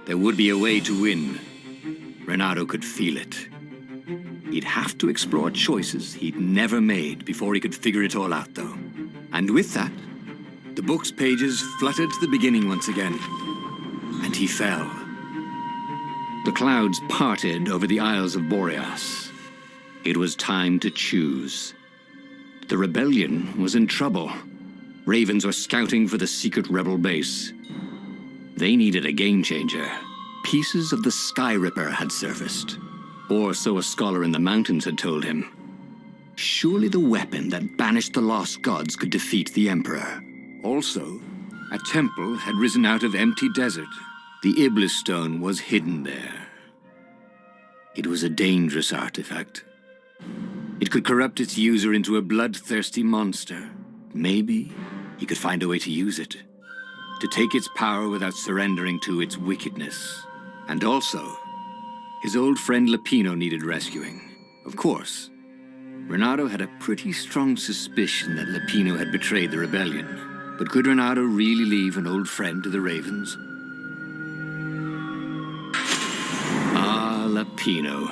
There would be a way to win. Renato could feel it. He'd have to explore choices he'd never made before he could figure it all out, though. And with that, the book's pages fluttered to the beginning once again. And he fell. The clouds parted over the Isles of Boreas. It was time to choose. The rebellion was in trouble. Ravens were scouting for the secret rebel base. They needed a game changer. Pieces of the Sky Ripper had surfaced. Or so a scholar in the mountains had told him. Surely the weapon that banished the lost gods could defeat the Emperor. Also, a temple had risen out of empty desert. The Iblis stone was hidden there. It was a dangerous artifact. It could corrupt its user into a bloodthirsty monster. Maybe he could find a way to use it. To take its power without surrendering to its wickedness. And also, his old friend Lapino needed rescuing. Of course, Renato had a pretty strong suspicion that Lapino had betrayed the rebellion. But could Renato really leave an old friend to the Ravens? Ah, Lapino.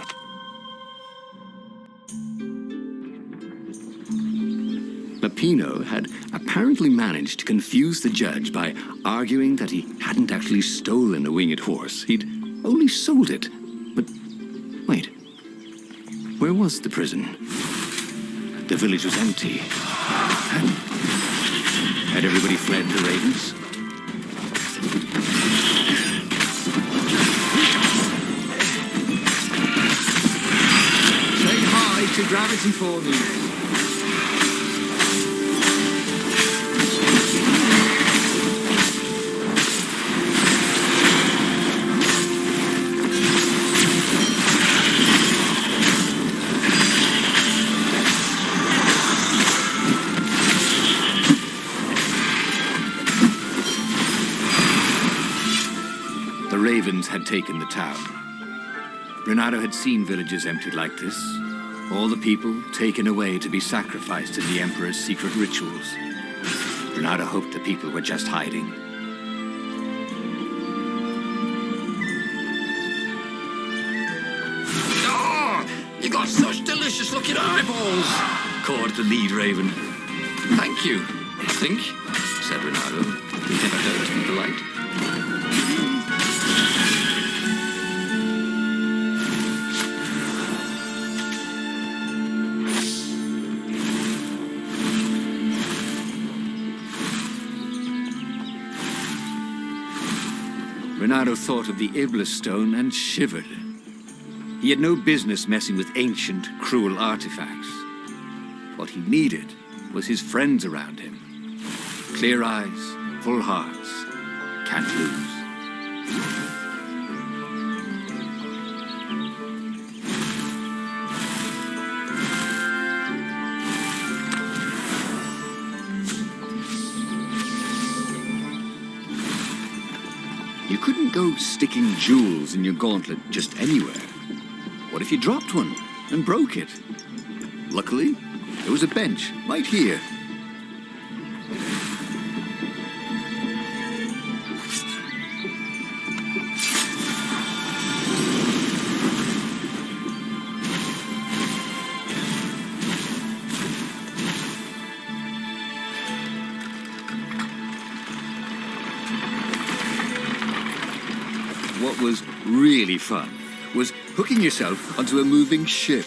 Lapino had apparently managed to confuse the judge by arguing that he hadn't actually stolen a winged horse. He'd only sold it. But wait, where was the prison? The village was empty. Had everybody fled the Ravens? Say hi to gravity for me. Ravens had taken the town. Renato had seen villages emptied like this. All the people taken away to be sacrificed in the Emperor's secret rituals. Renato hoped the people were just hiding. Oh, you got such delicious-looking eyeballs, cawed the lead raven. Thank you, I think, said Renato. He never heard him polite. Renato thought of the Iblis stone and shivered. He had no business messing with ancient, cruel artifacts. What he needed was his friends around him. Clear eyes, full hearts, can't lose. You couldn't go sticking jewels in your gauntlet just anywhere. What if you dropped one and broke it? Luckily, there was a bench right here. What was really fun was hooking yourself onto a moving ship.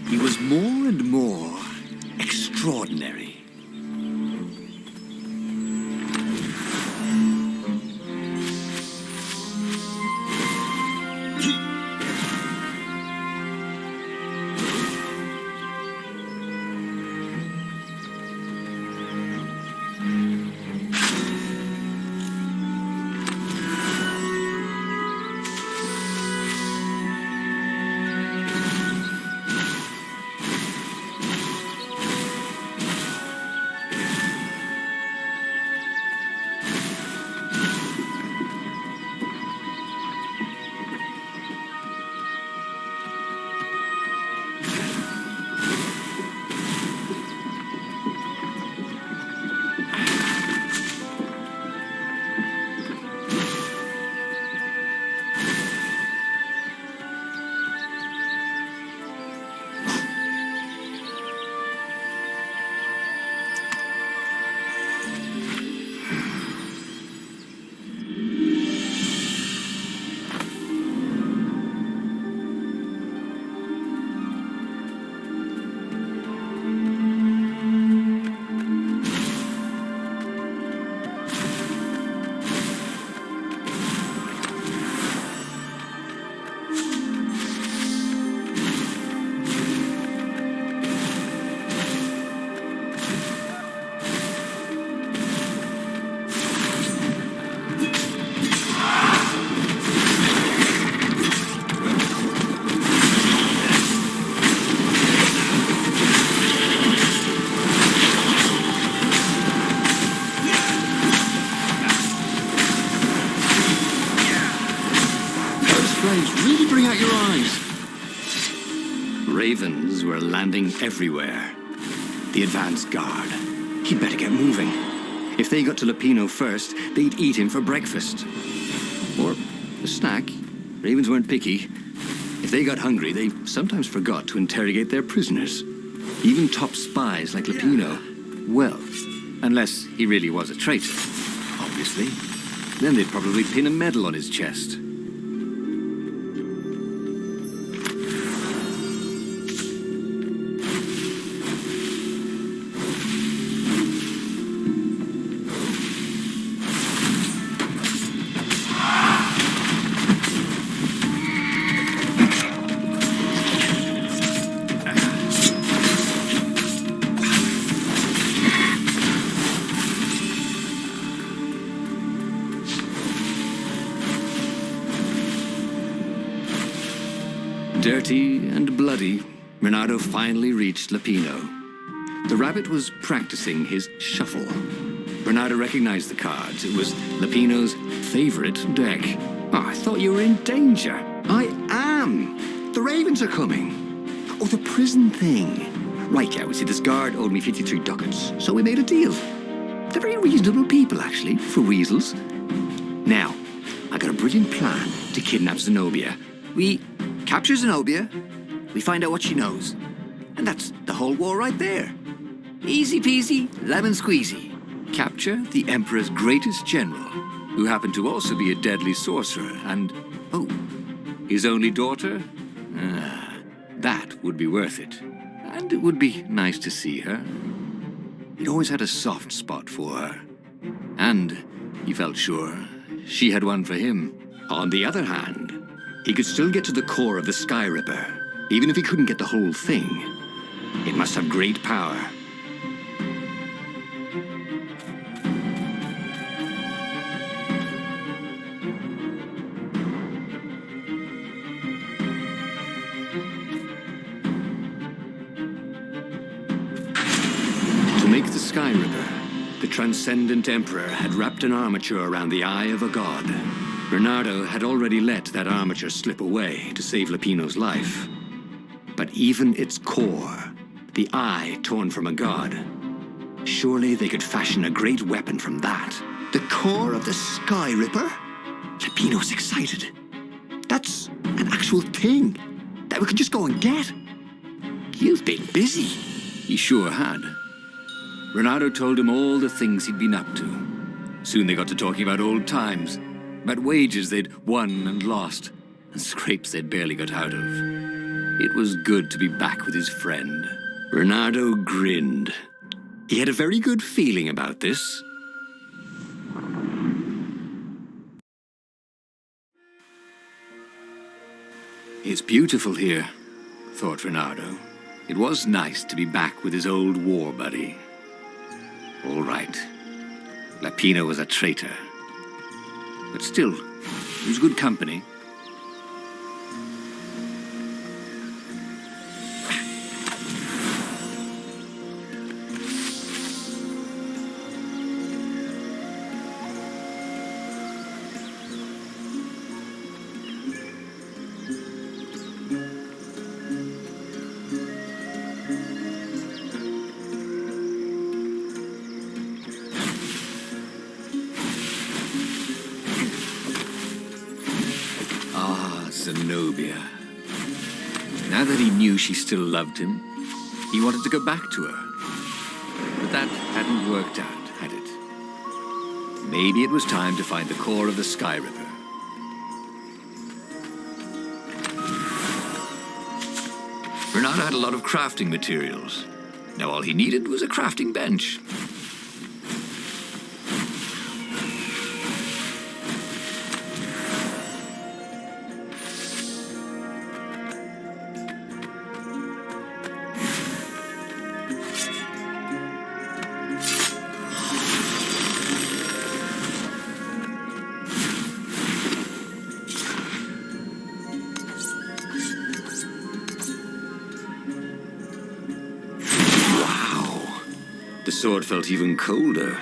He was more and more extraordinary. flames really bring out your eyes. Ravens were landing everywhere. The advance guard. He'd better get moving. If they got to Lupino first, they'd eat him for breakfast. Or a snack. Ravens weren't picky. If they got hungry, they sometimes forgot to interrogate their prisoners. Even top spies like Lupino. Well, unless he really was a traitor, obviously. Then they'd probably pin a medal on his chest. Dirty and bloody, Renato finally reached Lupino. The rabbit was practicing his shuffle. Renato recognized the cards. It was Lupino's favorite deck. Oh, I thought you were in danger. I am. The ravens are coming. Oh, the prison thing. Right, yeah, we see this guard owed me 53 ducats, so we made a deal. They're very reasonable people, actually, for weasels. Now, I got a brilliant plan to kidnap Zenobia. We capture Zenobia, we find out what she knows. And that's the whole war right there. Easy peasy, lemon squeezy. Capture the Emperor's greatest general, who happened to also be a deadly sorcerer, and, oh, his only daughter? That would be worth it. And it would be nice to see her. He'd always had a soft spot for her. And he felt sure she had one for him. On the other hand, he could still get to the core of the Sky Ripper, even if he couldn't get the whole thing. It must have great power. To make the Sky Ripper, the Transcendent Emperor had wrapped an armature around the eye of a god. Bernardo had already let that armature slip away to save Lupino's life. But even its core, the eye torn from a god, surely they could fashion a great weapon from that. The core of the Sky Ripper? Lupino's excited. That's an actual thing that we could just go and get. You've been busy. He sure had. Bernardo told him all the things he'd been up to. Soon they got to talking about old times, about wages they'd won and lost, and scrapes they'd barely got out of. It was good to be back with his friend. Bernardo grinned. He had a very good feeling about this. It's beautiful here, thought Bernardo. It was nice to be back with his old war buddy. All right. Lupino was a traitor. But still, it was good company. Zenobia. Now that he knew she still loved him, he wanted to go back to her. But that hadn't worked out, had it? Maybe it was time to find the core of the Sky Ripper. Bernardo had a lot of crafting materials. Now all he needed was a crafting bench. The sword felt even colder.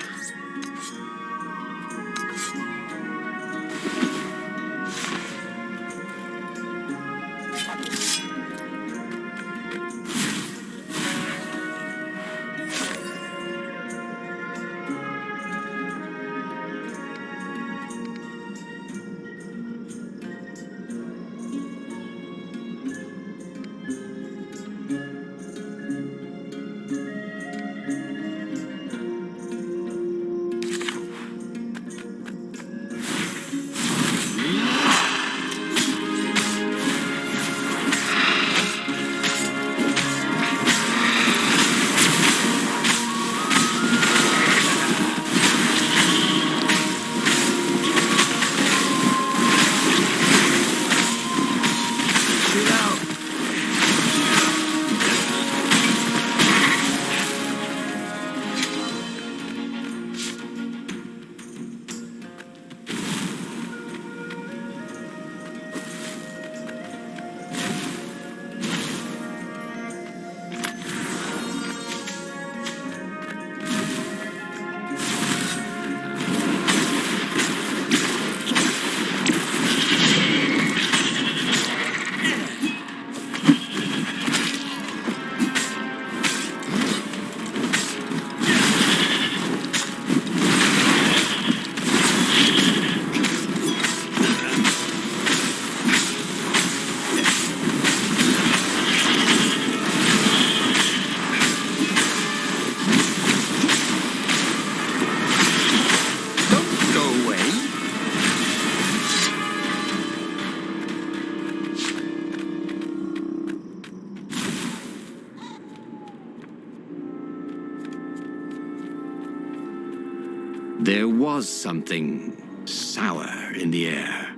There was something sour in the air.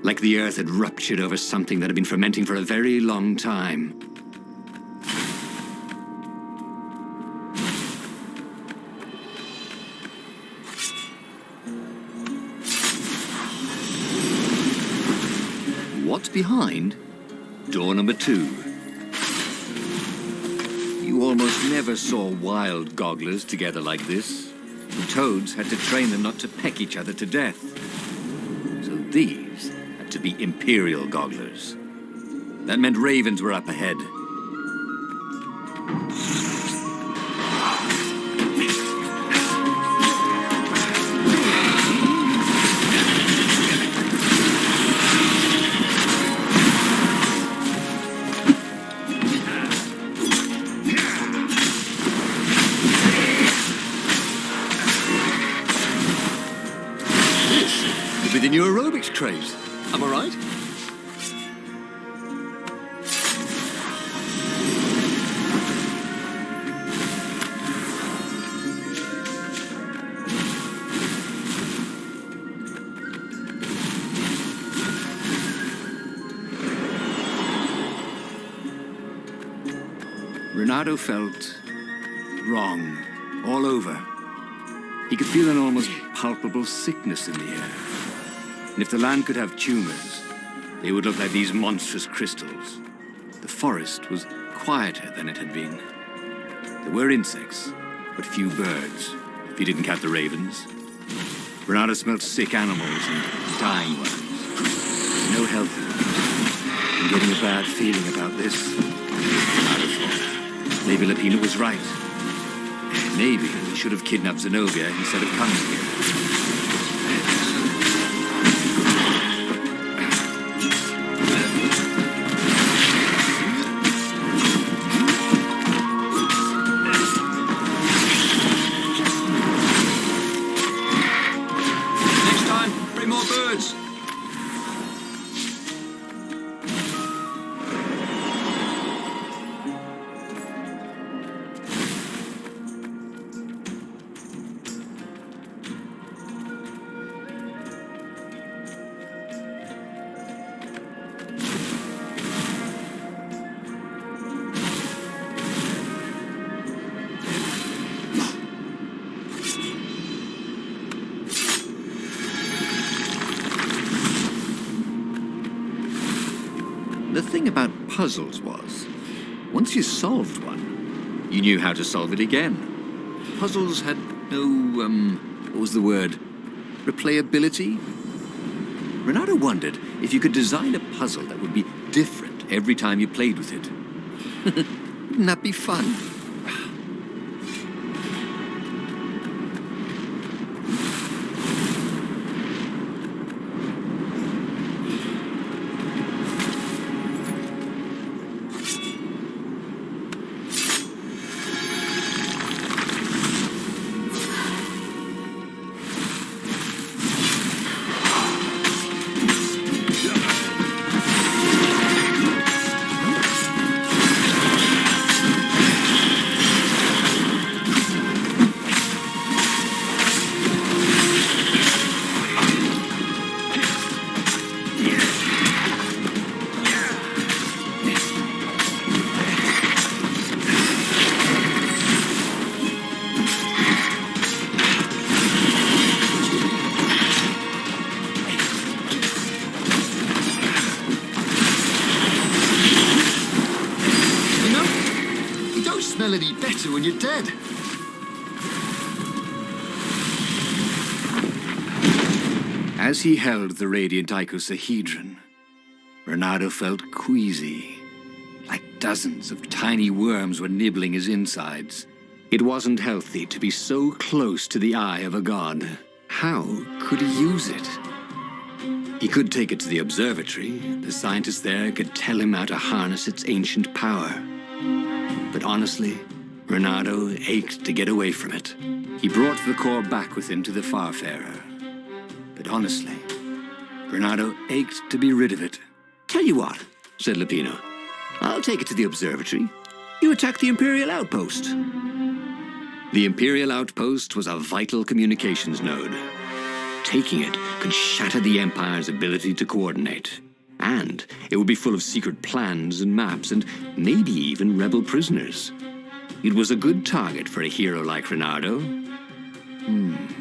Like the earth had ruptured over something that had been fermenting for a very long time. What's behind? Door number 2. You almost never saw wild gogglers together like this. The toads had to train them not to peck each other to death. So these had to be imperial gogglers. That meant ravens were up ahead. The new aerobics craze. Am I right? Renato felt wrong all over. He could feel an almost palpable sickness in the air. And if the land could have tumors, they would look like these monstrous crystals. The forest was quieter than it had been. There were insects, but few birds, if you didn't count the ravens. Renato smelled sick animals and dying ones. No healthy ones. I'm getting a bad feeling about this. Renato thought. Maybe Lapina was right. Maybe he should have kidnapped Zenobia instead of coming here. The thing about puzzles was, once you solved one, you knew how to solve it again. Puzzles had no, what was the word? Replayability? Renato wondered if you could design a puzzle that would be different every time you played with it. Wouldn't that be fun? Smell any better when you're dead. As he held the radiant icosahedron, Renato felt queasy, like dozens of tiny worms were nibbling his insides. It wasn't healthy to be so close to the eye of a god. How could he use it? He could take it to the observatory. The scientists there could tell him how to harness its ancient power. But honestly, Renato ached to get away from it. He brought the core back with him to the Farfarer. But honestly, Renato ached to be rid of it. "Tell you what," said Lapino. "I'll take it to the observatory. You attack the Imperial outpost." The Imperial outpost was a vital communications node. Taking it could shatter the Empire's ability to coordinate. And it would be full of secret plans and maps and maybe even rebel prisoners. It was a good target for a hero like Reynardo.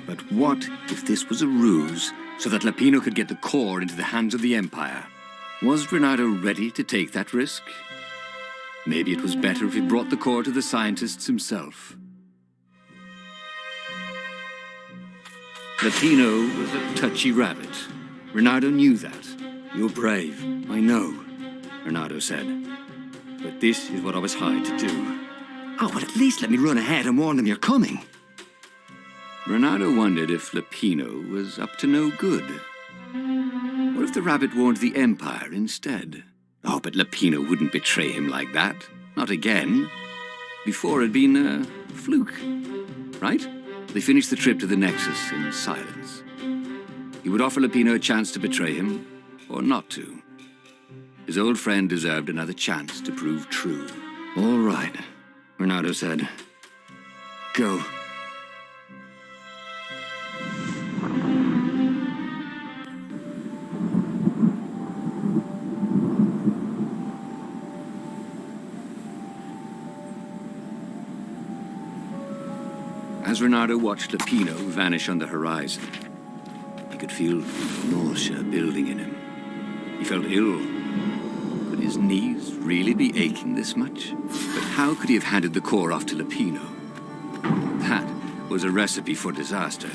But what if this was a ruse so that Lapino could get the core into the hands of the Empire? Was Reynardo ready to take that risk? Maybe it was better if he brought the core to the scientists himself. Lapino was a touchy rabbit. Reynardo knew that. You're brave, I know, Reynardo said. But this is what I was hired to do. Oh, well, at least let me run ahead and warn them you're coming. Reynardo wondered if Lapino was up to no good. What if the rabbit warned the Empire instead? Oh, but Lapino wouldn't betray him like that. Not again. Before it'd been a fluke, right? They finished the trip to the Nexus in silence. He would offer Lapino a chance to betray him, or not to. His old friend deserved another chance to prove true. All right, Reynardo said. Go. As Reynardo watched Lapino vanish on the horizon, he could feel nausea building in him. He felt ill. Could his knees really be aching this much? But how could he have handed the core off to Lapino? That was a recipe for disaster.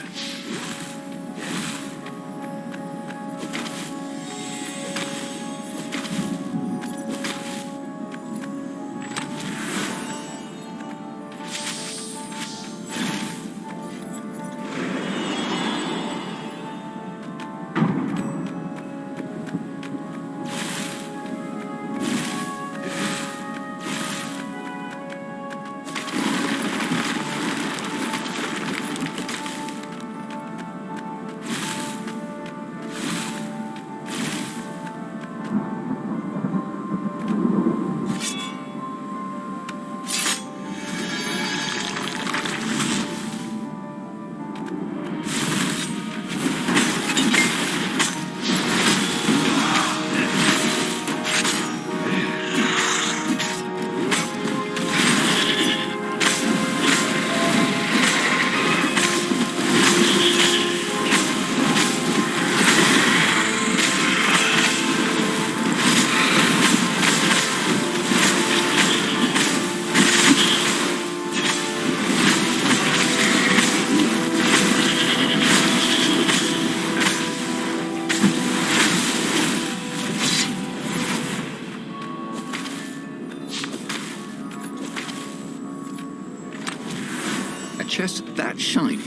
Chest that shiny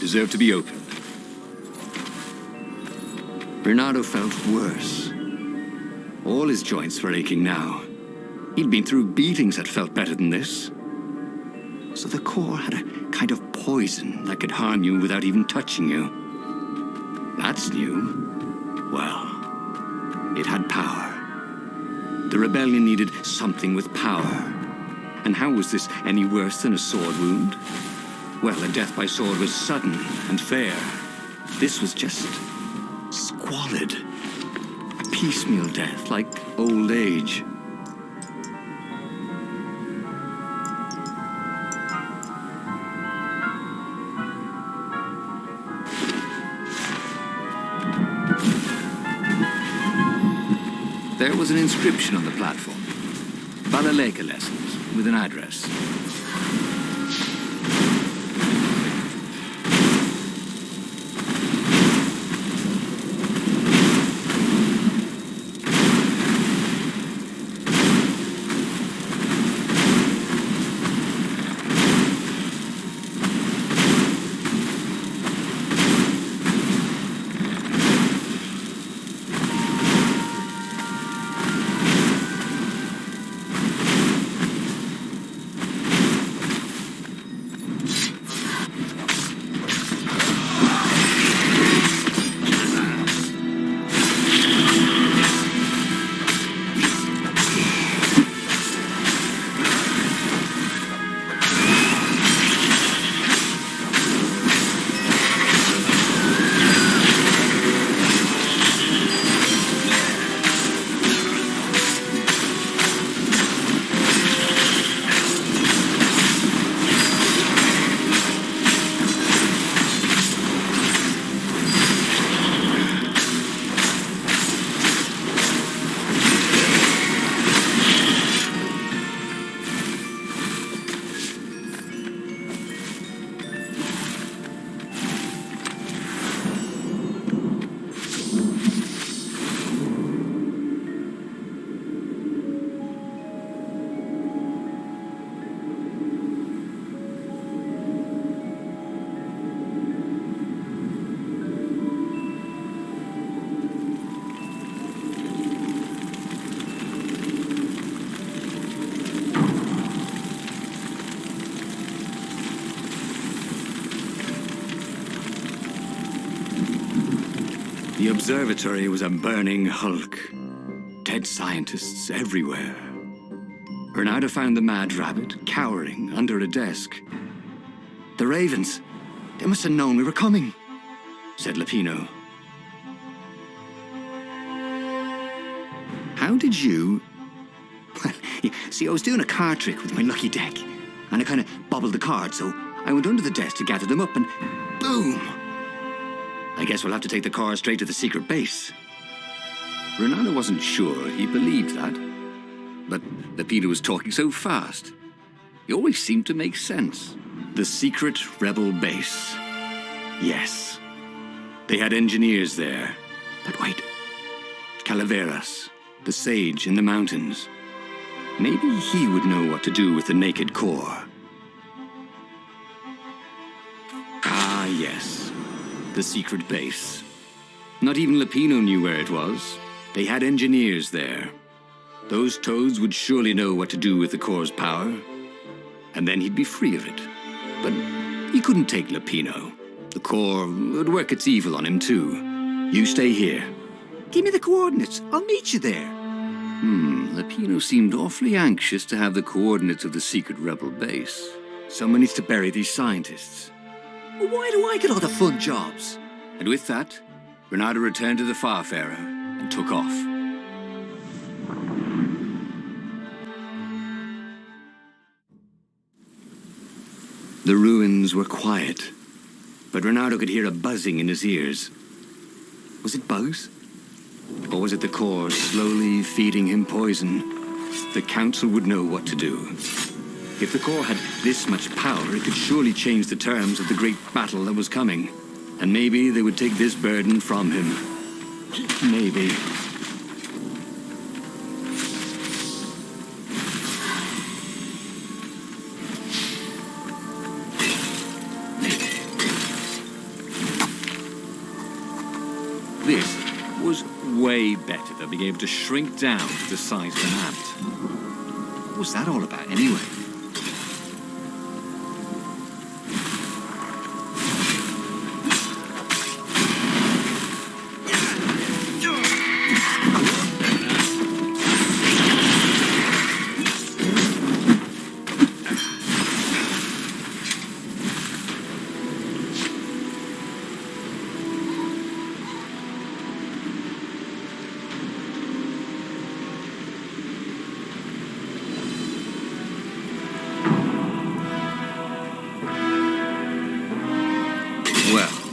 deserved to be opened. Reynardo felt worse. All his joints were aching now. He'd been through beatings that felt better than this. So the core had a kind of poison that could harm you without even touching you. That's new. Well, it had power. The rebellion needed something with power. And how was this any worse than a sword wound? Well, a death by sword was sudden and fair. This was just squalid. A piecemeal death, like old age. There was an inscription on the platform. Balaleka lessons, with an address. observatory was a burning hulk. Dead scientists everywhere. Bernardo found the mad rabbit cowering under a desk. "The ravens! They must have known we were coming," said Lupino. "How did you..." "Well, see, I was doing a card trick with my lucky deck, and I kind of bobbled the cards, so I went under the desk to gather them up, and boom! I guess we'll have to take the car straight to the secret base." Renato wasn't sure he believed that, but Lupino was talking so fast. He always seemed to make sense. The secret rebel base. Yes. They had engineers there. But wait. Calaveras, the sage in the mountains. Maybe he would know what to do with the naked core. Ah, yes. The secret base. Not even Lupino knew where it was. They had engineers there. Those toads would surely know what to do with the core's power, and then he'd be free of it. But he couldn't take Lupino. The core would work its evil on him too. "You stay here. Give me the coordinates. I'll meet you there." Lupino seemed awfully anxious to have the coordinates of the secret rebel base. Someone needs to bury these scientists. "Well, why do I get all the fun jobs?" And with that, Renato returned to the Farfarer and took off. The ruins were quiet, but Renato could hear a buzzing in his ears. Was it bugs? Or was it the core slowly feeding him poison? The council would know what to do. If the core had this much power, it could surely change the terms of the great battle that was coming. And maybe they would take this burden from him. Maybe. This was way better than being able to shrink down to the size of an ant. What was that all about, anyway?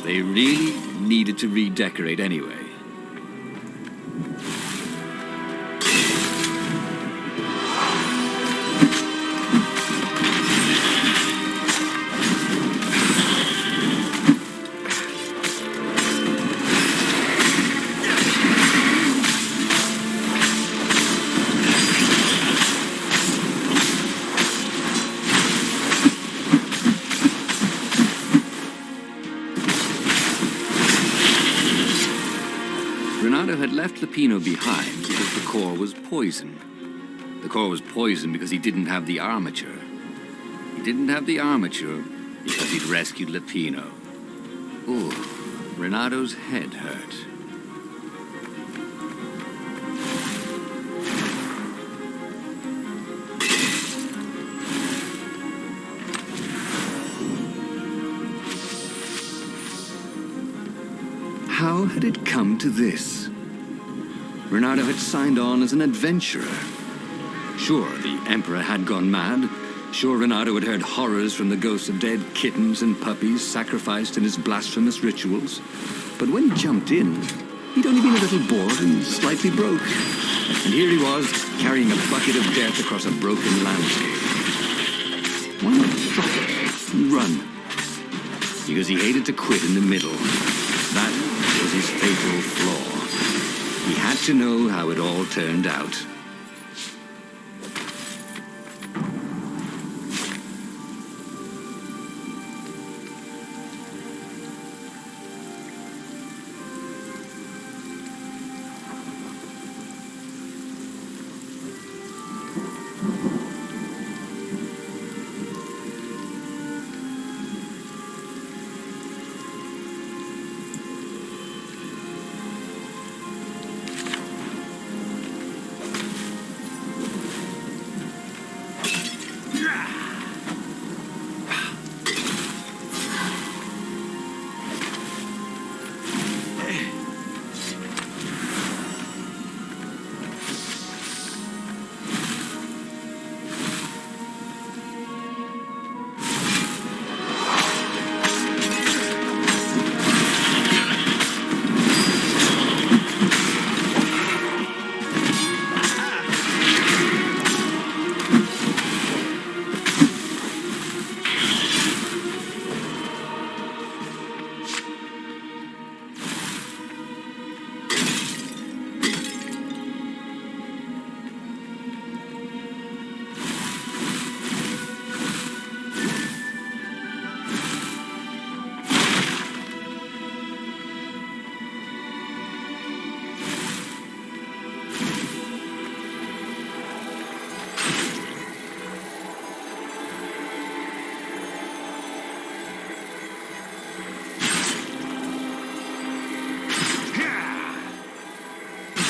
They really needed to redecorate anyway. Renato had left Lupino behind because the core was poison. The core was poison because he didn't have the armature. He didn't have the armature because he'd rescued Lupino. Ooh, Renato's head hurt. How had it come to this? Renato had signed on as an adventurer. Sure, the Emperor had gone mad. Sure, Renato had heard horrors from the ghosts of dead kittens and puppies sacrificed in his blasphemous rituals. But when he jumped in, he'd only been a little bored and slightly broke. And here he was, carrying a bucket of death across a broken landscape. Why not drop it and run? Because he hated to quit in the middle. That was his fatal flaw. He had to know how it all turned out.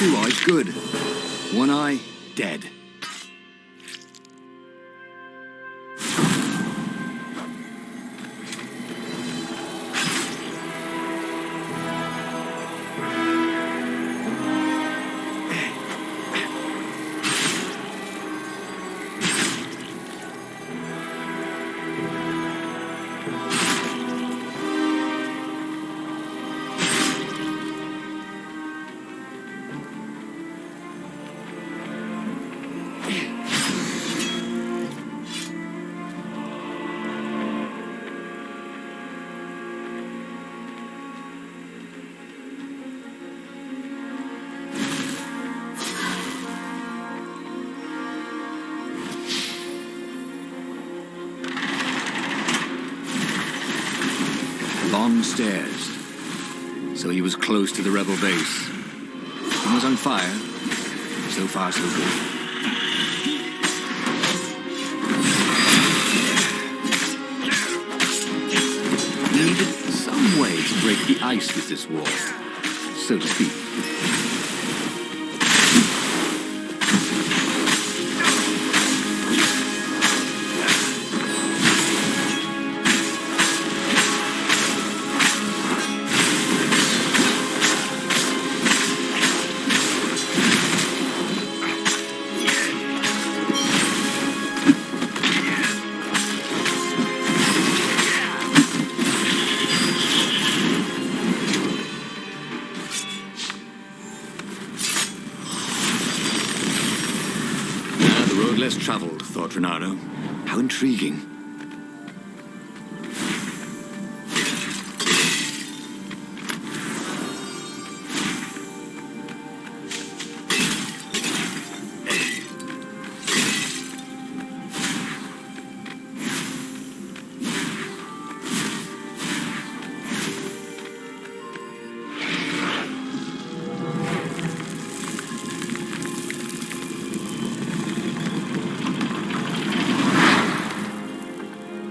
2 eyes good. 1 eye dead. Long stairs. So he was close to the rebel base. It was on fire. So far, so good. He needed some way to break the ice with this wall, so to speak. Less traveled, thought Renato. How intriguing.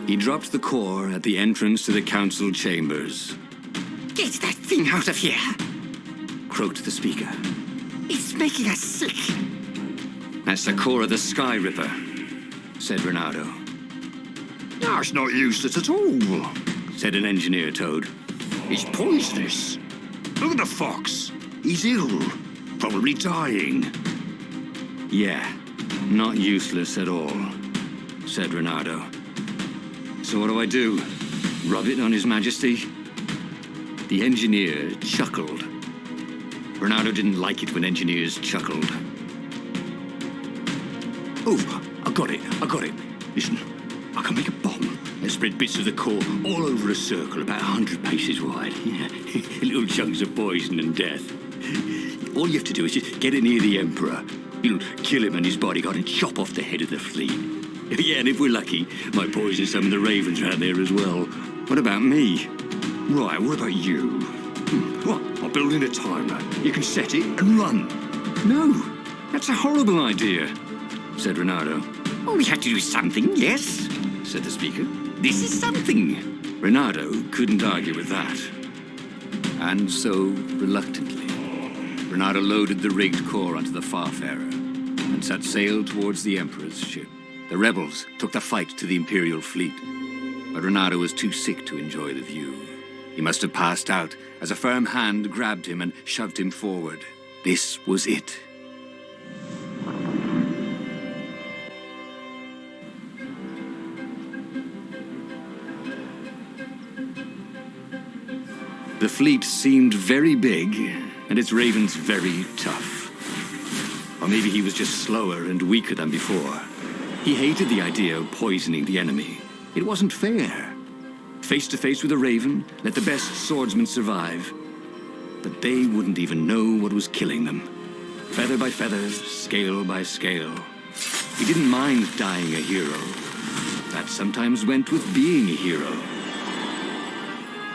He dropped the core at the entrance to the council chambers. Get that thing out of here! Croaked the speaker. It's making us sick! That's the core of the Sky Ripper, said Renato. That's not useless at all, said an engineer toad. It's poisonous. Look at the fox. He's ill. Probably dying. Yeah, not useless at all, said Renato. So what do I do? Rub it on His Majesty? The engineer chuckled. Renato didn't like it when engineers chuckled. Oh, I got it. Listen, I can make a bomb and spread bits of the core all over a circle about 100 paces wide. Little chunks of poison and death. All you have to do is just get it near the Emperor. You'll kill him and his bodyguard and chop off the head of the fleet. Yeah, and if we're lucky, might poison some of the ravens around there as well. What about me? Right, what about you? What? I'll build in a timer. You can set it and run. No, that's a horrible idea, said Renato. All we have to do is something, yes? Said the speaker. This is something. Renato couldn't argue with that. And so, reluctantly, Renato loaded the rigged core onto the Farfarer and set sail towards the Emperor's ship. The rebels took the fight to the Imperial fleet, but Renato was too sick to enjoy the view. He must have passed out as a firm hand grabbed him and shoved him forward. This was it. The fleet seemed very big, and its ravens very tough. Or maybe he was just slower and weaker than before. He hated the idea of poisoning the enemy. It wasn't fair. Face to face with a raven, let the best swordsman survive. But they wouldn't even know what was killing them. Feather by feather, scale by scale. He didn't mind dying a hero. That sometimes went with being a hero.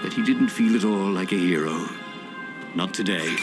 But he didn't feel at all like a hero. Not today.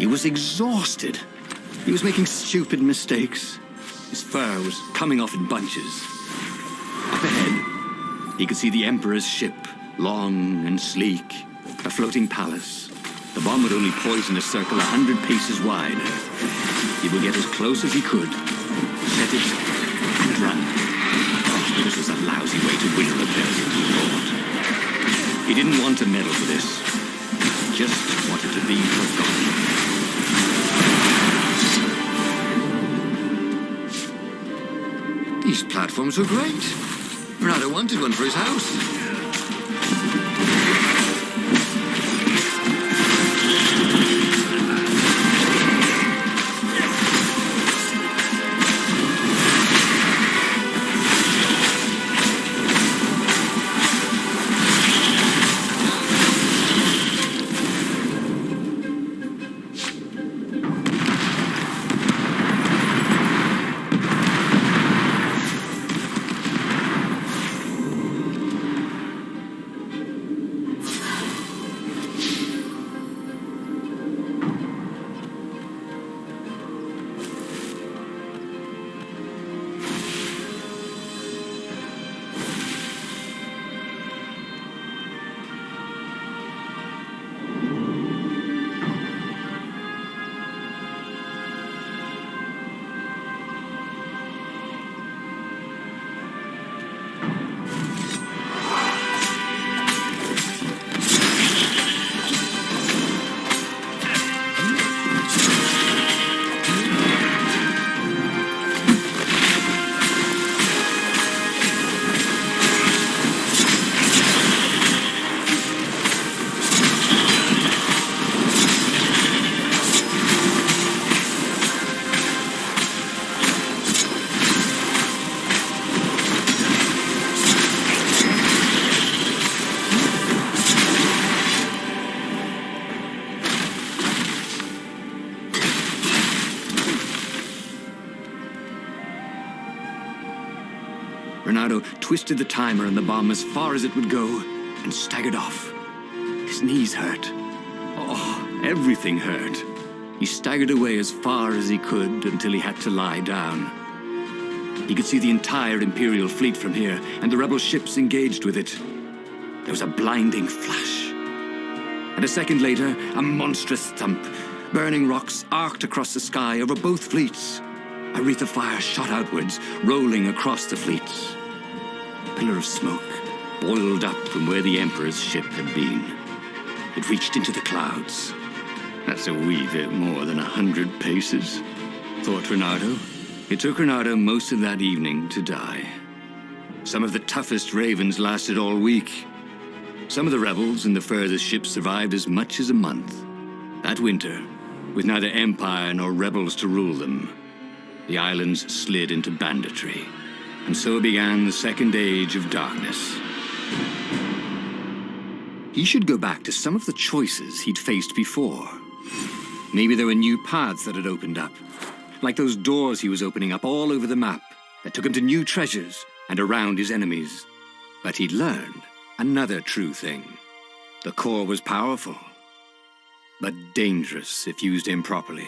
He was exhausted. He was making stupid mistakes. His fur was coming off in bunches. Up ahead, he could see the Emperor's ship, long and sleek, a floating palace. The bomb would only poison a circle 100 paces wide. He would get as close as he could, set it, and run. This was a lousy way to win a rebellion, he thought. He didn't want to meddle for this. He just wanted to be forgotten. These platforms were great. Renato wanted one for his house. Renato twisted the timer on the bomb as far as it would go and staggered off. His knees hurt. Oh, everything hurt. He staggered away as far as he could until he had to lie down. He could see the entire Imperial fleet from here and the rebel ships engaged with it. There was a blinding flash. And a second later, a monstrous thump. Burning rocks arced across the sky over both fleets. A wreath of fire shot outwards, rolling across the fleets. A pillar of smoke boiled up from where the Emperor's ship had been. It reached into the clouds. That's a wee bit more than 100 paces, thought Renato. It took Renato most of that evening to die. Some of the toughest ravens lasted all week. Some of the rebels in the furthest ships survived as much as a month. That winter, with neither Empire nor rebels to rule them, the islands slid into banditry, and so began the Second Age of Darkness. He should go back to some of the choices he'd faced before. Maybe there were new paths that had opened up, like those doors he was opening up all over the map that took him to new treasures and around his enemies. But he'd learned another true thing. The core was powerful, but dangerous if used improperly.